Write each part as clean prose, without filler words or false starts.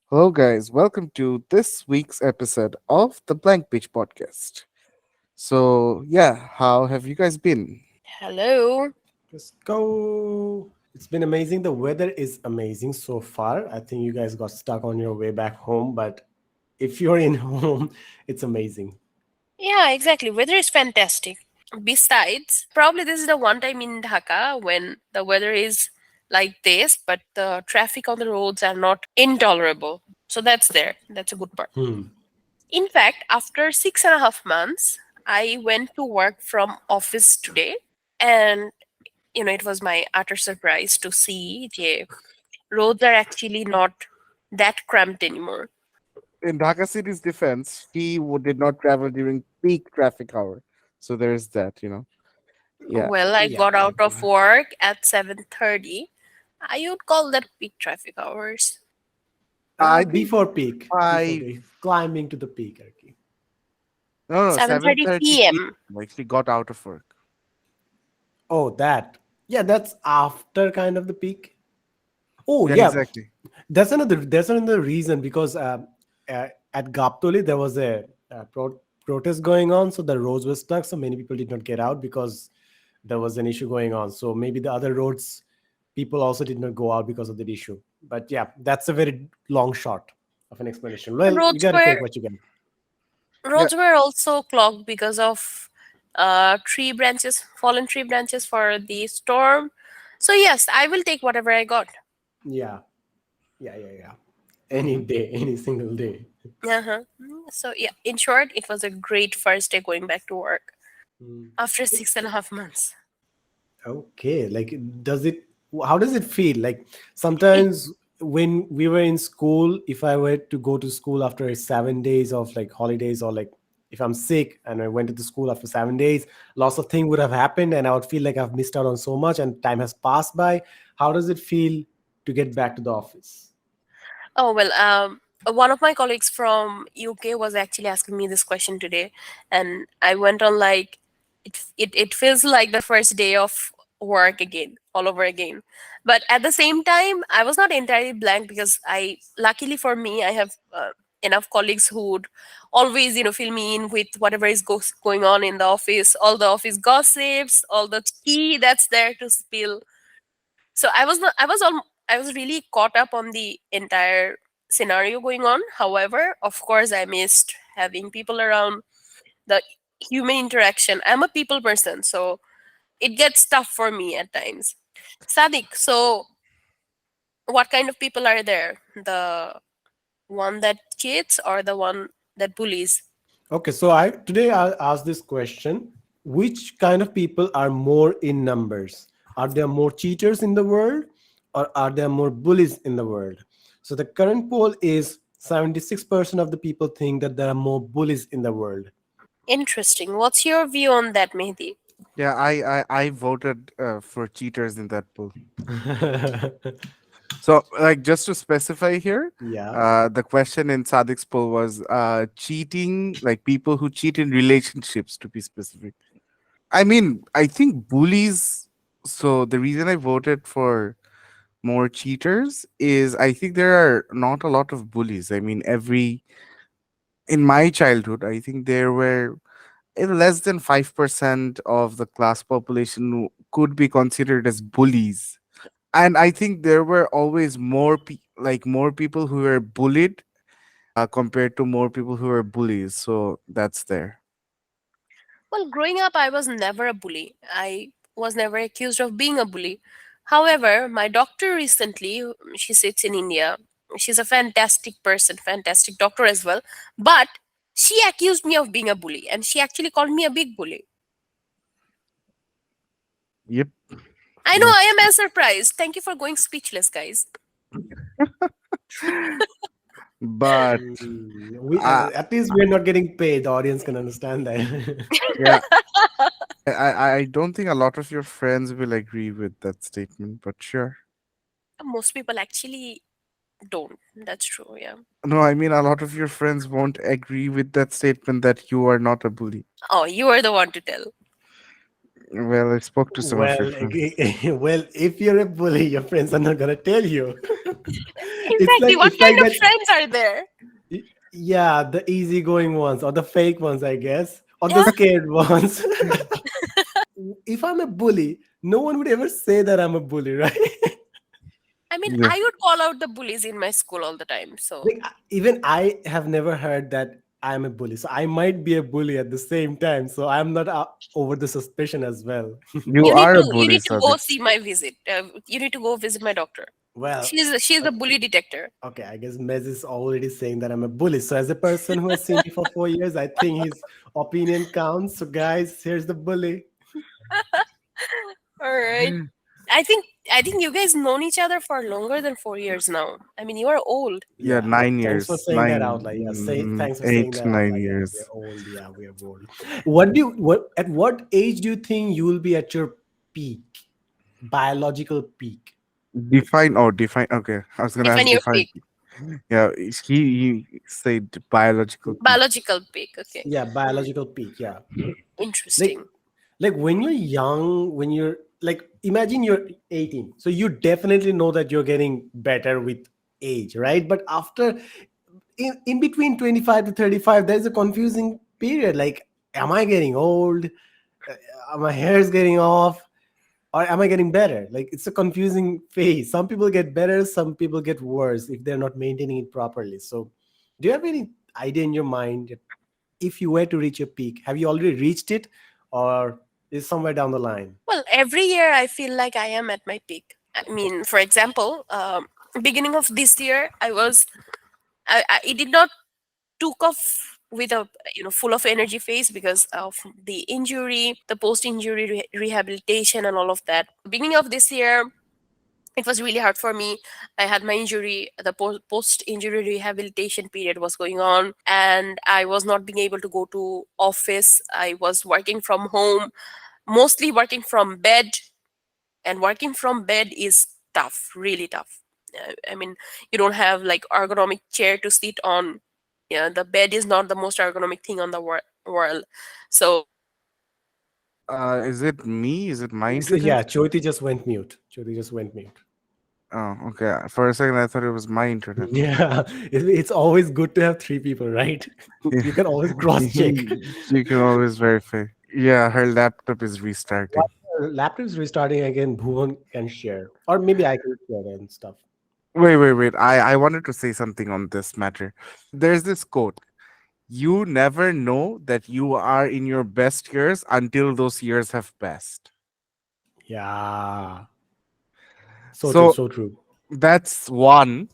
Hello, guys. Welcome to this week's episode of the Blank Page Podcast. How have you guys been? Hello. Let's go. It's been amazing. The weather is amazing so far. I think you guys got stuck on your way back home, but if you're in home, it's amazing. Yeah, exactly. Weather is fantastic. Besides, probably this is the one time in Dhaka when the weather is like this, but the traffic on the roads are not intolerable. So that's there. That's a good part. Hmm. In fact, after 6.5 months, I went to work from office today, and it was my utter surprise to see the roads are actually not that cramped anymore. In Dhaka City's defense, did not travel during peak traffic hour. So there's that. Yeah. Well, I Yeah. got out of work at 7:30. I would call that peak traffic hours. I think Before peak. Before five. peak. Climbing to the peak, okay. No, no, 7:30 7:30 p.m. p.m. Like she got out of work. Oh, that. Yeah, that's after kind of the peak. Oh, Yeah, yeah. exactly. There's another reason because at Gaptoli there was a, protest going on, so the roads were stuck. So many people did not get out because there was an issue going on. So maybe the other roads people also did not go out because of that issue. But yeah, that's a very long shot of an explanation. Well, you Roads got to were take what you get. Yeah. roads were also clogged because of fallen tree branches for the storm. So yes, I will take whatever I got. Yeah, yeah. Any day, any single day. Uh-huh. So yeah, in short, it was a great first day going back to work Mm. after 6.5 months. Okay, like does it how does it feel? Like It sometimes when we were in school, if I were to go to school after 7 days of like holidays, or like if I'm sick and I went to the school after 7 days, lots of things would have happened and I would feel like I've missed out on so much and time has passed by. How does it feel to get back to the office? Oh well, one of my colleagues from UK was actually asking me this question today, and I went on like, it feels like the first day of work again, all over again. But at the same time, I was not entirely blank because luckily for me, I have enough colleagues who would always, fill me in with whatever is going on in the office, all the office gossips, all the tea that's there to spill. So I was not, I was really caught up on the entire scenario going on. However, of course, I missed having people around, the human interaction. I'm a people person, so it gets tough for me at times. Sadik, so what kind of people are there? The one that cheats or the one that bullies? Okay, so I today I'll ask this question. Which kind of people are more in numbers? Are there more cheaters in the world or are there more bullies in the world? So the current poll is 76% of the people think that there are more bullies in the world. Interesting. What's your view on that, Mehdi? Yeah, I voted for cheaters in that poll. So, like, just to specify here, Yeah. the question in Sadik's poll was cheating, like people who cheat in relationships, to be specific. I mean, I think bullies. So, the reason I voted for more cheaters is I think there are not a lot of bullies. I mean, in my childhood, I think there were less than 5% of the class population who could be considered as bullies, and I think there were always more people who were bullied compared to more people who were bullies, so that's there. Well, growing up, I was never a bully. I was never accused of being a bully. However, my doctor recently, she sits in India. She's a fantastic person, fantastic doctor as well. But she accused me of being a bully and she actually called me a big bully. Yep. I know I That's am as surprised. Thank you for going speechless, guys. but We uh, at least we're not getting paid. The audience can understand that. yeah, I don't think a lot of your friends will agree with that statement, but sure. Most people actually don't. That's true, yeah. No, I mean a lot of your friends won't agree with that statement that you are not a bully. Oh, you are the one to tell. Well, I spoke to some of your Well, friends. well, if you're a bully, your friends are not gonna tell you. Exactly. What It's kind like of that. friends are there? Yeah, the easygoing ones or the fake ones, I guess, or the Yeah. scared ones. If I'm a bully, no one would ever say that I'm a bully, right? I mean, Yeah. I would call out the bullies in my school all the time. So Like even I have never heard that I'm a bully, so I might be a bully at the same time. So I'm not over the suspicion as well. You are a you bully, need to go Sadiq. see my visit. You need to go visit my doctor. Well, She's the bully detector. okay, I guess Mez is already saying that I'm a bully. So as a person who has seen me for 4 years, I think his opinion counts. So guys, here's the bully. All right. I think I think you guys known each other for longer than 4 years now. I mean, you are old. Yeah, Yeah, 9 years, thanks for saying that out. Like, yeah, thanks for saying eight, that out. nine Like, yeah, we're years. old. Yeah, we're old. What at what age do you think you will be at your peak, biological peak? Define. Oh, define. Okay, I was gonna Define ask your define. peak. Yeah, he said biological peak. Biological peak. Okay. Yeah, biological peak. Yeah, like Interesting. when you're young, when you're like imagine you're 18, so you definitely know that you're getting better with age, right? But after in between 25 to 35, there's a confusing period. Like, am I getting old? My hair's getting off, or am I getting better? Like, it's a confusing phase. Some people get better, some people get worse if they're not maintaining it properly. So do you have any idea in your mind, if you were to reach your peak, have you already reached it, or is somewhere down the line? Well, every year I feel like I am at my peak. I mean, for example, beginning of this year, it did not took off with a full of energy phase because of the injury, the post injury rehabilitation, and all of that. Beginning of this year, it was really hard for me. I had my injury, the post injury rehabilitation period was going on, and I was not being able to go to office. I was working from home, mostly working from bed, and working from bed is tough, really tough. I mean, you don't have like ergonomic chair to sit on. Yeah, the bed is not the most ergonomic thing on the world. So Is it me? Is it my So, internet? yeah, Choti just went mute. Choti just went mute. Oh, okay. For a second, I thought it was my internet. Yeah, it's always good to have three people, right? You Yeah. can always cross check. You can always verify. Yeah, her laptop is restarting. Once your laptop is restarting again, Bhuvan can share, or maybe I can share and stuff. Wait. I wanted to say something on this matter. There's this quote: "You never know that you are in your best years until those years have passed." Yeah, so true, So so true. that's one.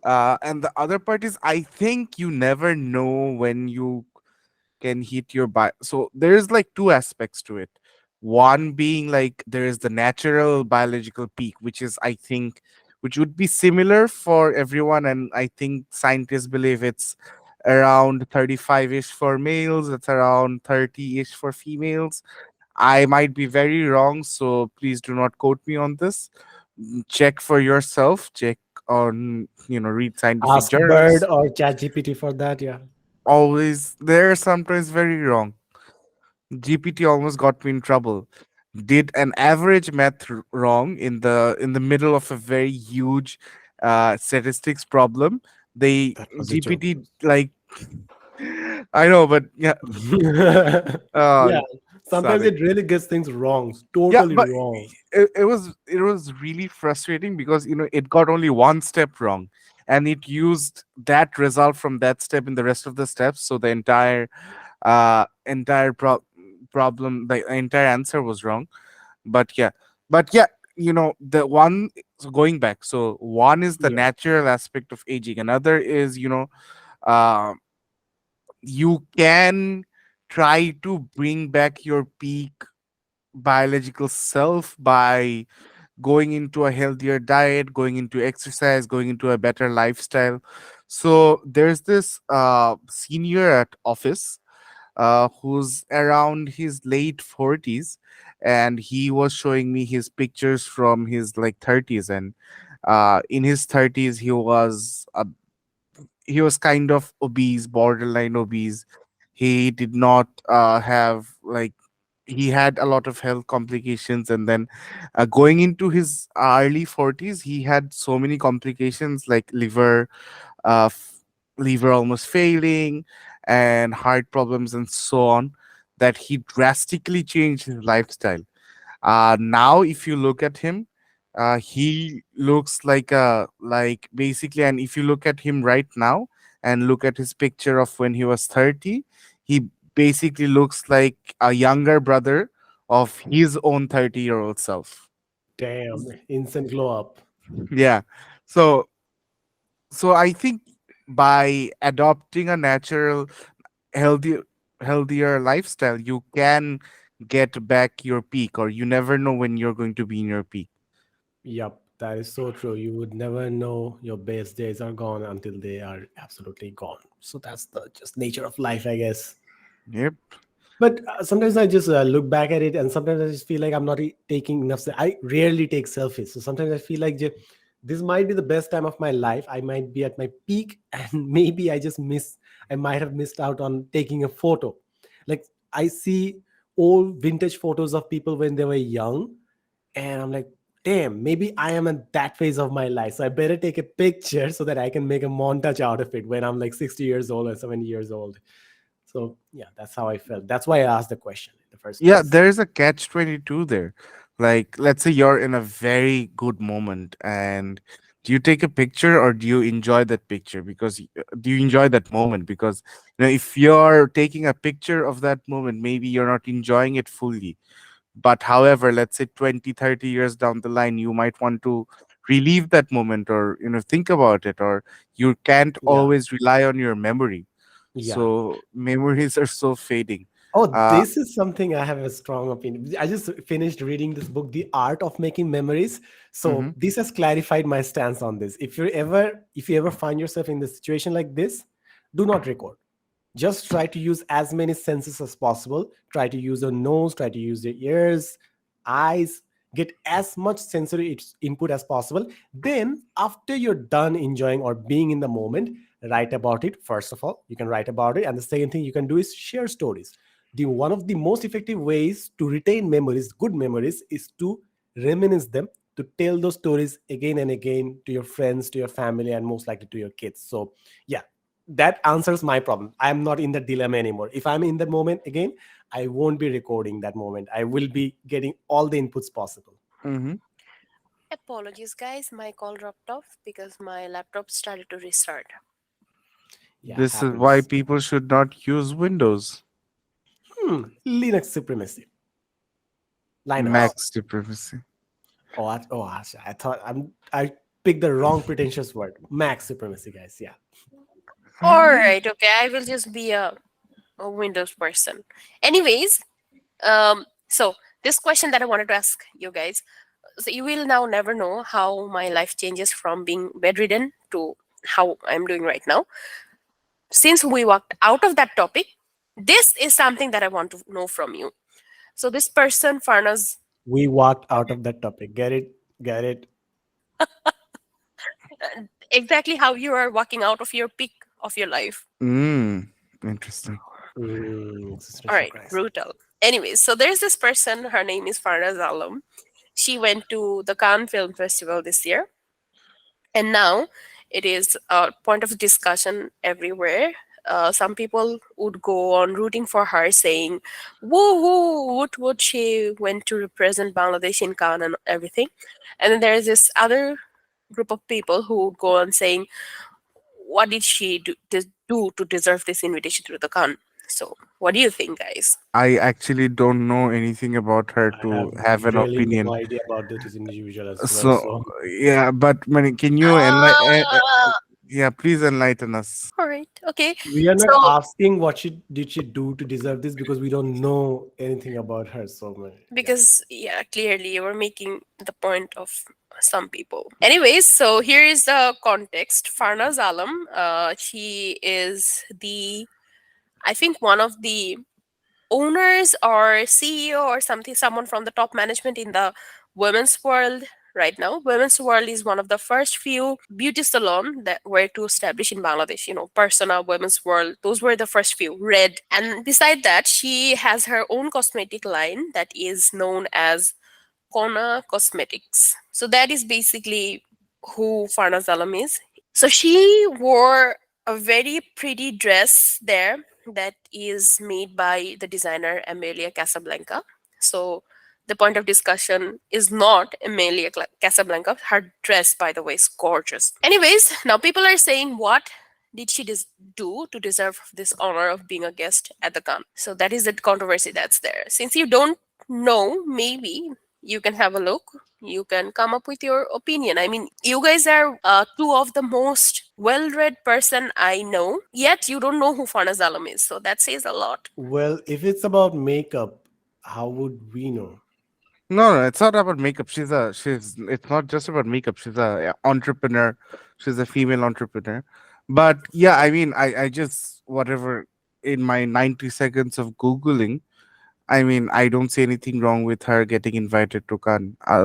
And the other part is, I think you never know when you can hit your so there's like two aspects to it. One being like there is the natural biological peak, which is, I think, which would be similar for everyone, and I think scientists believe it's around 35ish for males, it's around 30ish for females. I might be very wrong, so please do not quote me on this. Check for yourself, check on, read scientific Ask Bird journals. or ChatGPT for that. Yeah. Always, they're sometimes very wrong. GPT almost got me in trouble. Did an average math wrong in the middle of a very huge statistics problem. They That was a joke. GPT like I know, but yeah, uh, Yeah, sometimes Sadik. it really gets things wrong, Yeah, totally but wrong. it was really frustrating because it got only one step wrong, and it used that result from that step in the rest of the steps. So the entire problem, the entire answer was wrong. But yeah but yeah the one, so going back, so one is the Yeah, natural aspect of aging, another is, uh, you can try to bring back your peak biological self by going into a healthier diet, going into exercise, going into a better lifestyle. So there's this senior at office who's around his late 40s, and he was showing me his pictures from his like 30s. And in his 30s he was kind of obese, borderline obese. He did not have like he had a lot of health complications, and then going into his early 40s, he had so many complications like uh, f- liver almost failing and heart problems and so on, that he drastically changed his lifestyle. Now if you look at him, he looks like basically, and if you look at him right now and look at his picture of when he was 30, he basically looks like a younger brother of his own 30-year-old self. Damn, instant glow up. Yeah. So so I think by adopting a natural, healthy healthier lifestyle, you can get back your peak, or you never know when you're going to be in your peak. Yep, that is so true. You would never know your best days are gone until they are absolutely gone. So that's the just nature of life, I guess. Yep. But sometimes I just look back at it, and sometimes I just feel like I'm not taking enough. I rarely take selfies, so sometimes I feel like this might be the best time of my life. I might be at my peak, and maybe I might have missed out on taking a photo. Like I see old vintage photos of people when they were young, and I'm like, damn, maybe I am at that phase of my life. So I better take a picture so that I can make a montage out of it when I'm like 60 years old or 70 years old. So yeah, that's how I felt. That's why I asked the question in the first Yeah, place. there is a catch 22 there. Like, let's say you're in a very good moment, and do you take a picture or do you enjoy that picture? Because do you enjoy that moment? Because if you're taking a picture of that moment, maybe you're not enjoying it fully. But however, let's say 20, 30 years down the line, you might want to relieve that moment, or think about it, or you can't Yeah, always rely on your memory. yeah. So memories are so fading. Oh, uh this is something I have a strong opinion. I just finished reading this book, The Art of Making Memories. So mhm. this has clarified my stance on this. If you ever find yourself in this situation like this, do not record. Just try to use as many senses as possible. Try to use your nose, try to use your ears, eyes, get as much sensory input as possible. Then after you're done enjoying or being in the moment, write about it. First of all, you can write about it, and the second thing you can do is share stories. The one of the most effective ways to retain memories, good memories, is to reminisce them, to tell those stories again and again to your friends, to your family, and most likely to your kids. So yeah, that answers my problem. I'm not in the dilemma anymore. If I'm in the moment again, I won't be recording that moment. I will be getting all the inputs possible. Mhm. Apologies, guys. My call dropped off because my laptop started to restart. Yeah, This is why happens. people should not use Windows. Linux supremacy. Oh, Linux. Mac supremacy. I thought I picked the wrong pretentious word. Mac supremacy, guys. Yeah. all right. Okay, I will just be a Windows person. Anyways, so this question that I wanted to ask you guys. So you will now never know how my life changes from being bedridden to how I'm doing right now. Since we walked out of that topic, this is something that I want to know from you. So this person, Farnaz, We walked out of that topic. Get it? Get it? exactly how you are walking out of your peak of your life. Interesting. All Existential right, crisis. brutal. Anyways, so there's this person. Her name is Farnaz Alam. She went to the Cannes Film Festival this year, and now it is a point of discussion everywhere. Some people would go on rooting for her, saying, "Woohoo! Would she went to represent Bangladesh in Cannes and everything?" And then there's this other group of people who would go on saying, "What did she do to deserve this invitation to the Cannes?" So, what do you think, guys? I actually don't know anything about her I have to have an really no opinion. idea about this individual as well. So So yeah, but can you enlighten? Yeah, please enlighten us. All right. Okay. we are not So asking what she did she do to deserve this because we don't know anything about her. So yeah. because yeah, clearly you were making the point of some people. Anyways, so here is the context. Farnaz Alam, she is the I think one of the owners or CEO or something, someone from the top management in the women's world. right now. Women's World is one of the first few beauty salon that were to establish in Bangladesh. Persona, Women's World, those were the first few. Red. And beside that, she has her own cosmetic line that is known as Kona Cosmetics. So that is basically who Farnaz Alam is. So she wore a very pretty dress there that is made by the designer Amelia Casablanca. So the point of discussion is not Amelia Casablanca. Her dress, by the way, is gorgeous. Anyways, now people are saying, what did she do to deserve this honor of being a guest at the Cannes? So that is the controversy that's there. Since you don't know, maybe you can have a look, you can come up with your opinion. I mean, you guys are two of the most well-read person I know, yet you don't know who Farnaz Alam is, so that says a lot. Well, if it's about makeup, how would we know? No, no, it's not about makeup. She's. It's not just about makeup. She's a entrepreneur. She's a female entrepreneur. But yeah, I mean, I just whatever in my 90 seconds of googling. I mean, I don't see anything wrong with her getting invited to Cannes. A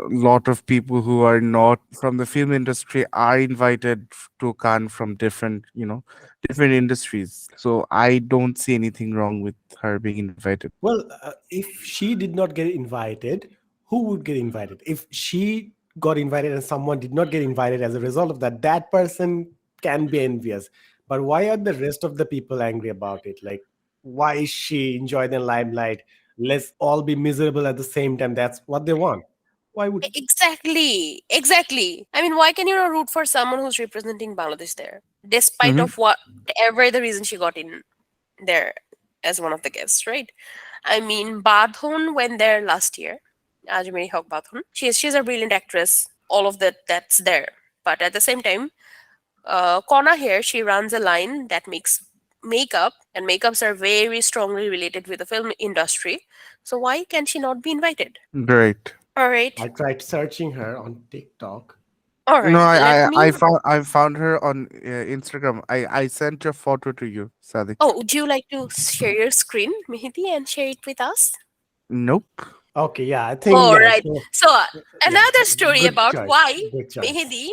lot of people who are not from the film industry are invited to Cannes from different, different industries. So I don't see anything wrong with her being invited. Well, if she did not get invited, who would get invited? If she got invited and someone did not get invited as a result of that, that person can be envious. But why are the rest of the people angry about it? Like, why is she enjoying the limelight? Let's all be miserable at the same time. That's what they want. Why would Exactly, exactly. I mean, why can you not root for someone who's representing Bangladesh there, despite Hmm. of whatever the reason she got in there as one of the guests, right? I mean, Badhon went there last year. Ajmeri Haq Badhon. She's a brilliant actress. All of that's there. But at the same time, Kona here, she runs a line that makes makeup, and makeups are very strongly related with the film industry. So why can she not be invited? Great. All right, I tried searching her on TikTok. all No, right. Let me. I found her on Instagram. I sent your photo to you, Sadiq. Oh, would you like to share your screen, Mehdi, and share it with us? Nope. Okay, yeah, I think All yes. right. So Yeah, another story good about choice. why Good choice. Mehdi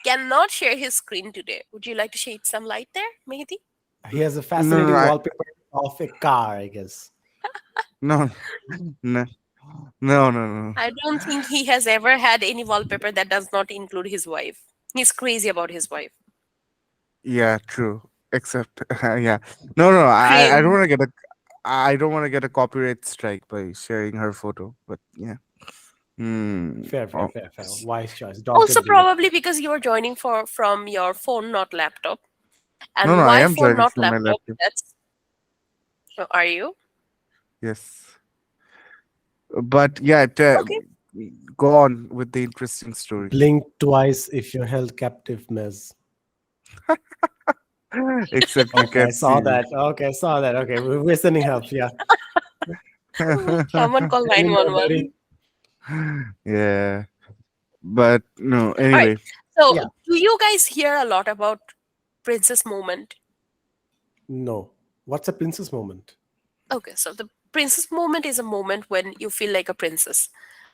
cannot share his screen today. Would you like to shed some light there, Mehdi? He has a No, no, fascinating wallpaper of a car, I guess. no, no, no, no, no. I don't think he has ever had any wallpaper that does not include his wife. He's crazy about his wife. Yeah, true. Except, yeah, no, no. I don't Crazy. want to get a, I don't want to get a copyright strike by sharing her photo. But yeah. Hmm. Fair, fair, Oh, fair, fair. Wise choice. Don't Also, get bullied. probably because you are joining from your phone, not laptop. no, no. And I why am phone, joining not from my laptop? laptop. That's are you Yes. But yeah, okay? go on with the interesting story. Blink twice if you're held captive, Miss. Except you Okay, I can't see saw me. that. Okay, I saw that. Okay, we're sending help. Yeah. Someone call Let me know, 911. buddy. Yeah. But no, All right. anyway. So, Yeah. do you guys hear a lot about princess moment? No. What's a princess moment? Okay, so the princess moment is a moment when you feel like a princess,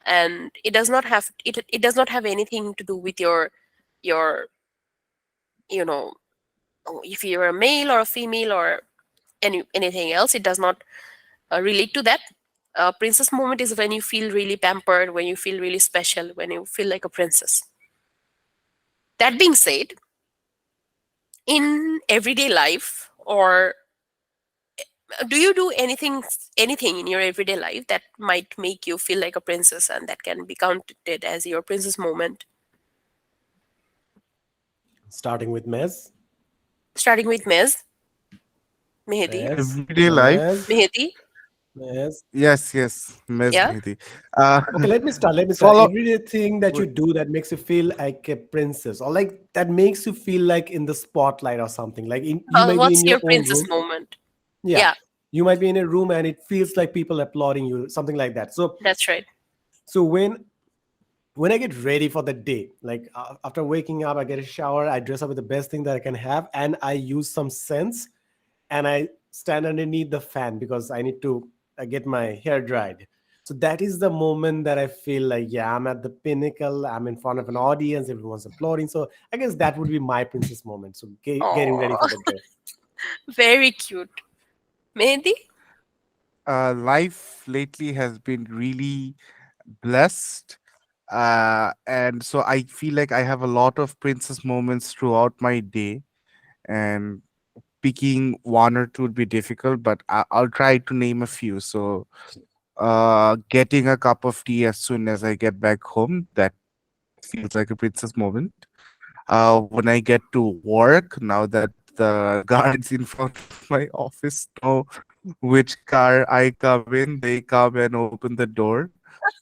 and it does not have anything to do with your you know if you're a male or a female or anything else. It does not relate to that. Princess moment is when you feel really pampered, when you feel really special, when you feel like a princess. That being said, in everyday life, or do you do anything in your everyday life that might make you feel like a princess and that can be counted as your princess moment? Starting with Mez. Starting with Mehdi. Mez. Everyday life. Mez. Mehdi, Mez. Yes, yes. Ms. yeah. Mehdi. Uh, Okay, let me start. Let me start. follow. Everyday thing that you Wait, do that makes you feel like a princess, or like that makes you feel like in the spotlight or something. Like you might be What's in your your own princess room. moment? Yeah. Yeah, You might be in a room and it feels like people applauding you, something like that. So that's right. so when I get ready for the day, like after waking up, I get a shower, I dress up with the best thing that I can have, and I use some scents, and I stand underneath the fan because I need to get my hair dried. So that is the moment that I feel like, yeah, I'm at the pinnacle. I'm in front of an audience. Everyone's applauding. So I guess that would be my princess moment. So getting ready Oh, for the day. very cute. Mehdi? Life lately has been really blessed. And so I feel like I have a lot of princess moments throughout my day, and picking one or two would be difficult, but I'll try to name a few. So, getting a cup of tea as soon as I get back home, that feels like a princess moment. When I get to work, now that the guards in front of my office know which car I come in, they come and open the door.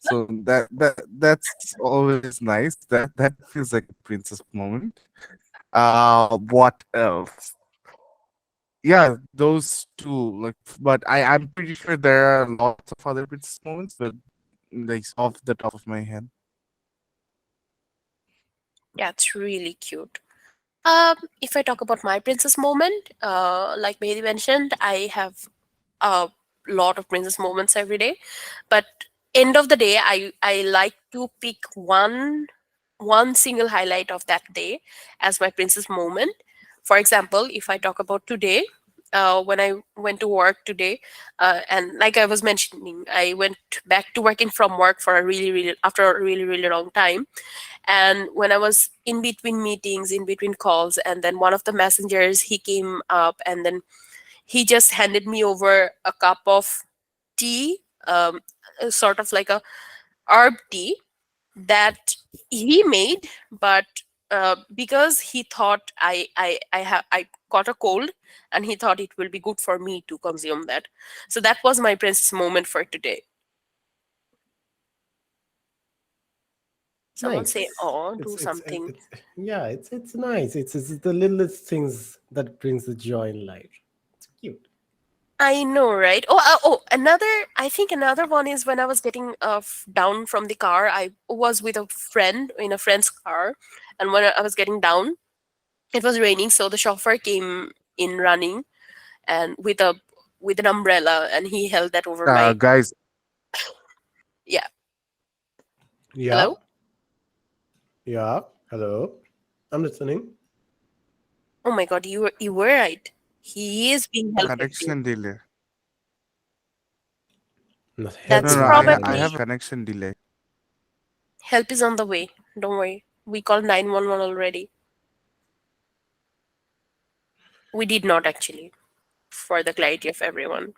So that's always nice. That feels like a princess moment. What else? Yeah, those two. Like, but I'm pretty sure there are lots of other princess moments, but like off the top of my head. That's really cute. If I talk about my princess moment, like Mehdi mentioned, I have a lot of princess moments every day. But end of the day, I like to pick one single highlight of that day as my princess moment. For example, if I talk about today, when I went to work today, and like I was mentioning, I went back to working from work for a really after a really long time. And when I was in between meetings, in between calls, and then one of the messengers, he came up, and then he just handed me over a cup of tea, sort of like a herb tea that he made, but because he thought I got a cold, and he thought it will be good for me to consume that. So that was my princess moment for today. Someone say, Nice. "Oh, do It's something." yeah, it's nice. It's the littlest things that brings the joy in life. It's cute. I know, right? Oh, another. I think another one is when I was getting down from the car. I was with a friend in a friend's car, and when I was getting down, it was raining, so the chauffeur came in running and with an umbrella, and he held that over my. Guys, Yeah. Yeah, Hello. yeah. Hello, I'm listening. Oh my God, you were right. He is being held by you. connection delay. No, help No, That's is no, on the way I now. probably have a connection delay. help is on the way. Don't worry. We called 911 already. We did not actually, for the clarity of everyone.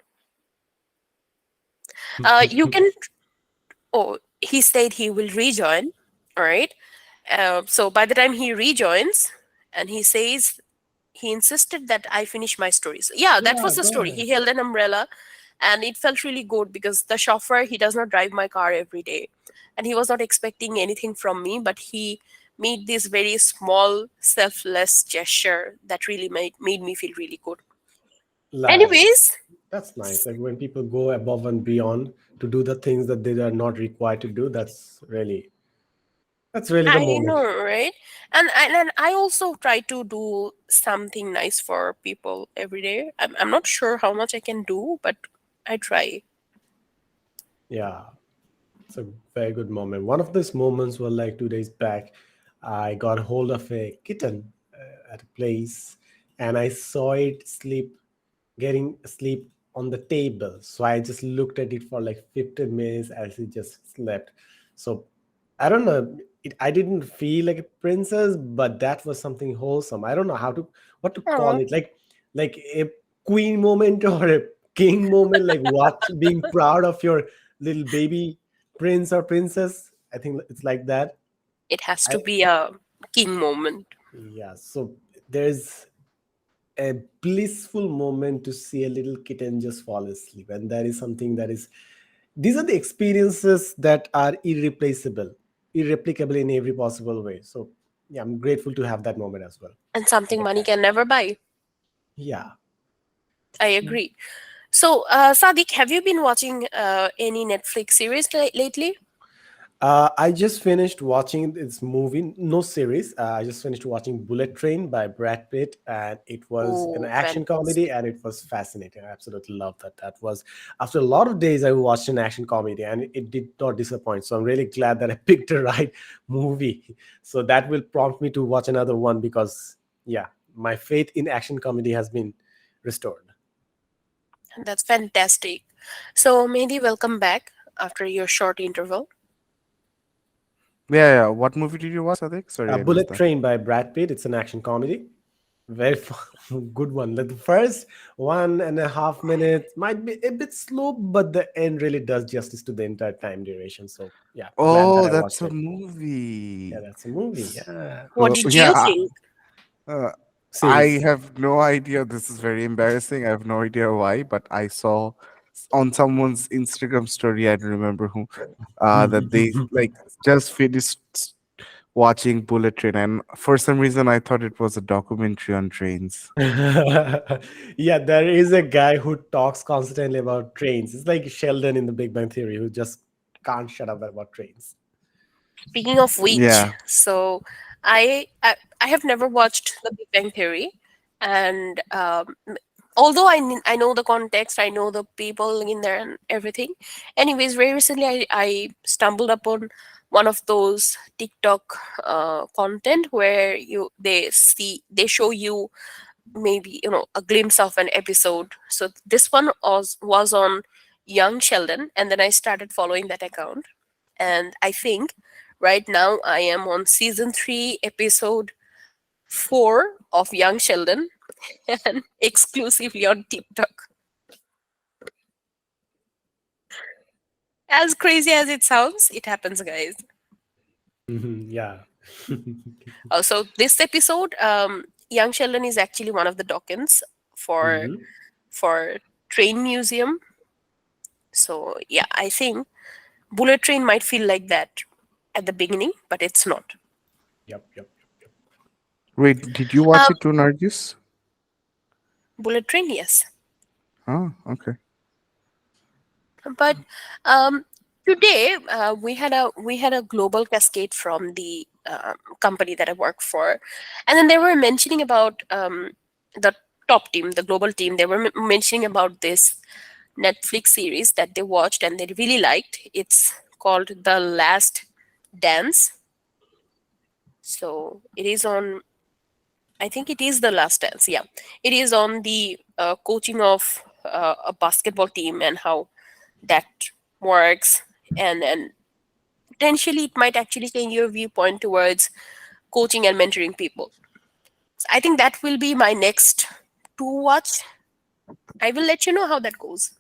You can. Oh, he said he will rejoin. All right. So by the time he rejoins, and he says he insisted that I finish my story. So yeah, that Yeah, was the go story. ahead. He held an umbrella, and it felt really good because the chauffeur, he does not drive my car every day, and he was not expecting anything from me, but he made this very small, selfless gesture that really made me feel really good. Like Anyways, that's nice. Like when people go above and beyond to do the things that they are not required to do. That's really the I moment. know, right? And I also try to do something nice for people every day. I'm not sure how much I can do, but I try. Yeah, it's a very good moment. One of those moments were like 2 days back. I got hold of a kitten at a place, and I saw it getting asleep on the table. So I just looked at it for like 15 minutes as it just slept. So I don't know. I didn't feel like a princess, but that was something wholesome. I don't know what to call Oh, it. Like a queen moment or a king moment. Like being proud of your little baby prince or princess. I think it's like that. it has to I be a king moment. Yeah. So there's a blissful moment to see a little kitten just fall asleep, and that is something that is these are the experiences that are irreplicable in every possible way. So yeah, I'm grateful to have that moment as well And with something the money cat. can never buy. Yeah. I agree. So, Sadiq, have you been watching any Netflix series lately? I just finished watching this movie, no series. I just finished watching Bullet Train by Brad Pitt, and it was an Oh, action comedy, fantastic. and it was fascinating. I absolutely loved that. That was after a lot of days I watched an action comedy, and it did not disappoint. So I'm really glad that I picked the right movie. So that will prompt me to watch another one because, yeah, my faith in action comedy has been restored. That's fantastic. So, Mehdi, welcome back after your short interval. Yeah, yeah. What movie did you watch, Sadik? Sorry, I missed Bullet that. Train by Brad Pitt. It's an action comedy. Very good one. Like the first 1.5 minutes might be a bit slow, but the end really does justice to the entire time duration. So yeah, glad that Oh, I that's watched a it. Yeah, movie. that's a movie. Yeah, What So did you yeah, think? uh, I series. have no idea. This is very embarrassing. I have no idea why, but I saw on someone's Instagram story. I don't remember who. That they like just finished watching Bullet Train, and for some reason, I thought it was a documentary on trains. Yeah, there is a guy who talks constantly about trains. It's like Sheldon in The Big Bang Theory, who just can't shut up about trains. Speaking of which, Yeah. so I have never watched The Big Bang Theory, and although I know the context, I know the people in there and everything. Anyways, very recently I stumbled upon one of those TikTok content where they show you maybe a glimpse of an episode. So this one was on young Sheldon, and then I started following that account, and I think right now I am on season 3, episode 4 of Young Sheldon, and exclusively on TikTok. As crazy as it sounds, it happens, guys. Yeah. Also, this episode, Young Sheldon is actually one of the Dawkins for Mhm. for Train Museum. So yeah, I think Bullet Train might feel like that at the beginning, but it's not. Yep, yep. Wait, did you watch Um, it too, Nargis? Bullet Train, yes. Oh, okay. But today we had a global cascade from the company that I work for, and then they were mentioning about the top team, the global team. They were mentioning about this Netflix series that they watched and they really liked. It's called The Last Dance. So it is on. I think it is The Last Dance. Yeah, it is on the coaching of a basketball team and how that works, and potentially it might actually change your viewpoint towards coaching and mentoring people. So I think that will be my next to watch. I will let you know how that goes.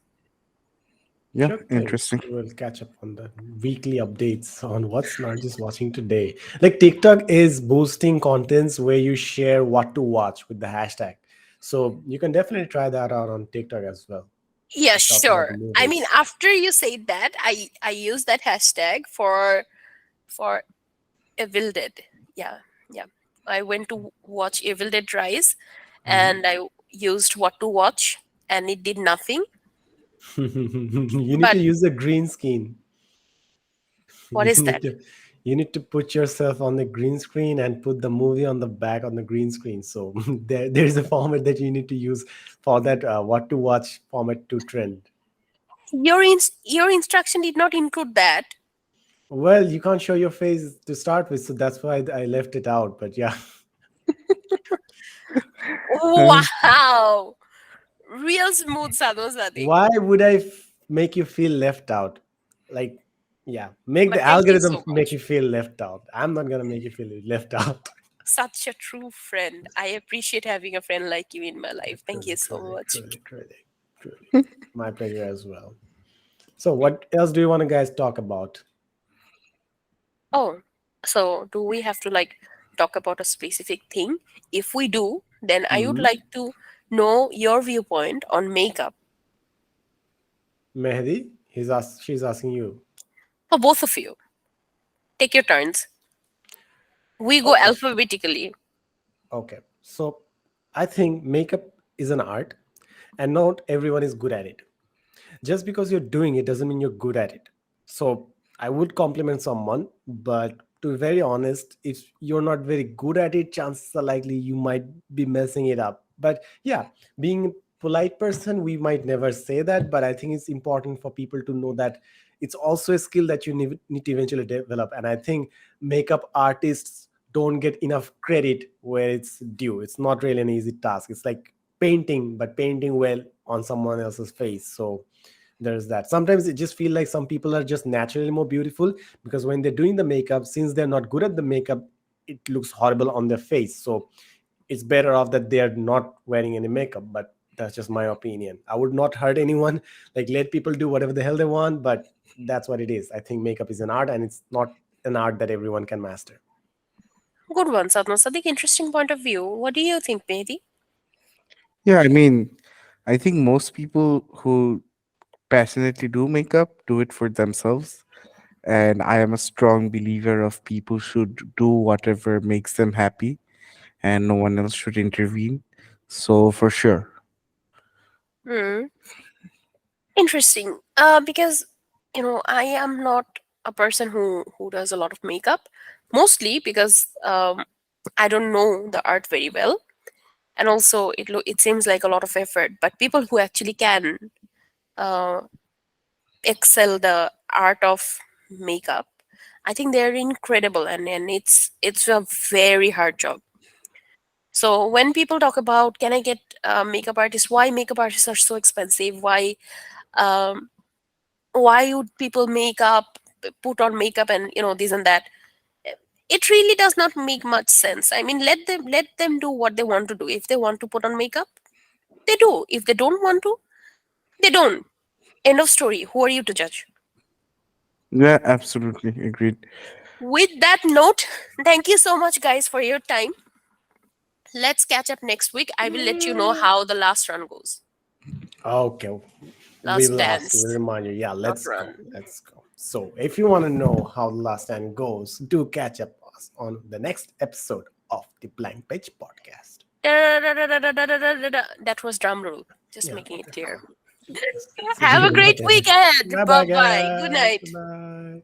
Yeah, Sure thing. interesting. We'll catch up on the weekly updates on what's not just watching today. Like TikTok is boosting contents where you share what to watch with the hashtag. So you can definitely try that out on TikTok as well. Yeah, It talks about the sure. I mean, movies. after you said that, I use that hashtag for Evil Dead. Yeah, yeah. I went to watch Evil Dead Rise, Mhm. and I used what to watch, and it did nothing. You need to But use the green screen. what You is need that? to you need to put yourself on the green screen and put the movie on the back on the green screen. So there's a format that you need to use for that what to watch format to trend. Your instruction did not include that. Well, you can't show your face to start with, so that's why I left it out. But yeah, Wow, real smooth Sadhu Sadiq. why would I make you feel left out? Like, yeah, make the But thank you algorithm so make much. you feel left out. I'm not gonna make you feel left out. Such a true friend. I appreciate having a friend like you in my life. Thank you Truly, so truly, much. truly, truly, truly. My pleasure as well. So, what else do you want to guys talk about? Oh, so do we have to like talk about a specific thing? If we do, then I would Hmm. like to know your viewpoint on makeup Mehdi, she's asking you. for both of you. Take your turns. We go Okay, alphabetically. okay. So, I think makeup is an art, and not everyone is good at it. Just because you're doing it doesn't mean you're good at it. So I would compliment someone, but to be very honest, if you're not very good at it, chances are likely you might be messing it up. But yeah, being a polite person, we might never say that, but I think it's important for people to know that it's also a skill that you need to eventually develop. And I think makeup artists don't get enough credit where it's due. It's not really an easy task. It's like painting, but painting well on someone else's face. So there's that. Sometimes it just feel like some people are just naturally more beautiful, because when they're doing the makeup, since they're not good at the makeup, it looks horrible on their face. So it's better off that they are not wearing any makeup. But that's just my opinion. I would not hurt anyone. Like, let people do whatever the hell they want, but that's what it is. I think makeup is an art, and it's not an art that everyone can master. Good one, Satma Sadiq. Interesting point of view. What do you think, Mehdi? Yeah, I mean, I think most people who passionately do makeup do it for themselves. And I am a strong believer of people should do whatever makes them happy and no one else should intervene. So for sure. Hmm. Interesting. Because I am not a person who does a lot of makeup. Mostly because I don't know the art very well, and also it seems like a lot of effort. But people who actually can uh, excel the art of makeup, I think they're incredible, and it's a very hard job. So when people talk about can I get makeup artists, why makeup artists are so expensive, um, why would people put on makeup and this and that, it really does not make much sense. I mean, let them do what they want to do. If they want to put on makeup, they do. If they don't want to, they don't. End of story. Who are you to judge? Yeah, absolutely agreed. With that note, thank you so much, guys, for your time. Let's catch up next week. I will let you know how the last run goes. Okay, we Last will ask. We'll dance, remind you. Yeah, not let's go. run. Let's go. So, if you want to know how the last stand goes, do catch up us on the next episode of the Blank Page podcast. Da-da-da-da-da-da-da-da-da. That was drum roll. Just Yeah. making it clear. So, Have a great okay. week ahead. Bye Bye bye, bye. Good guys. night. Good night.